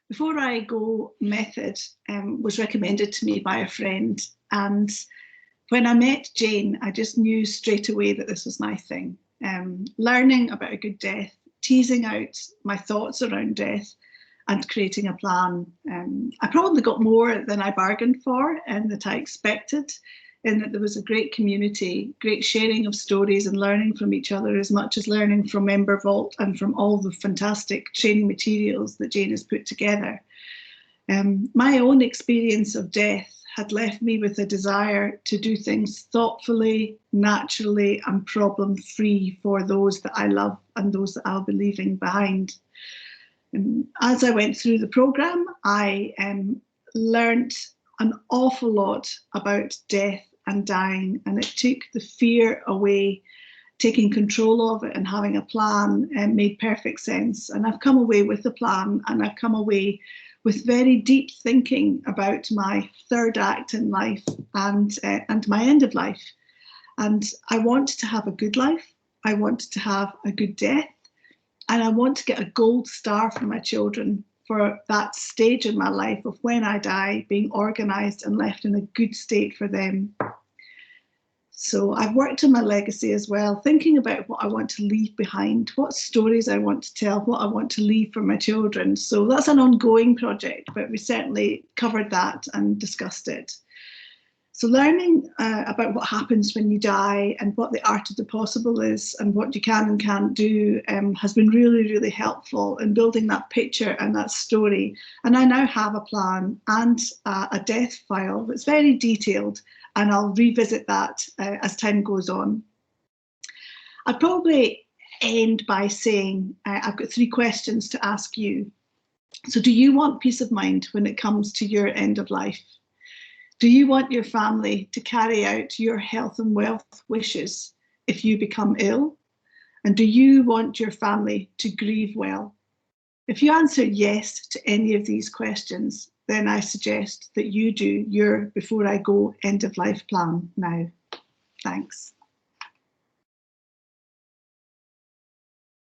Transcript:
Before I Go method was recommended to me by a friend, and when I met Jane, I just knew straight away that this was my thing. Learning about a good death, teasing out my thoughts around death, and creating a plan. I probably got more than I bargained for and that I expected, in that there was a great community, great sharing of stories and learning from each other, as much as learning from Member Vault and from all the fantastic training materials that Jane has put together. My own experience of death had left me with a desire to do things thoughtfully, naturally, and problem-free for those that I love and those that I'll be leaving behind. As I went through the programme, I learnt an awful lot about death and dying, and it took the fear away. Taking control of it and having a plan made perfect sense. And I've come away with a plan, and I've come away with very deep thinking about my third act in life and my end of life. And I want to have a good life. I want to have a good death. And I want to get a gold star for my children for that stage in my life of when I die, being organised and left in a good state for them. So I've worked on my legacy as well, thinking about what I want to leave behind, what stories I want to tell, what I want to leave for my children. So that's an ongoing project, but we certainly covered that and discussed it. So learning about what happens when you die and what the art of the possible is and what you can and can't do has been really, really helpful in building that picture and that story. And I now have a plan and a death file that's very detailed, and I'll revisit that as time goes on. I'd probably end by saying I've got 3 questions to ask you. So do you want peace of mind when it comes to your end of life? Do you want your family to carry out your health and wealth wishes if you become ill? And do you want your family to grieve well? If you answer yes to any of these questions, then I suggest that you do your Before I Go end of life plan now. Thanks.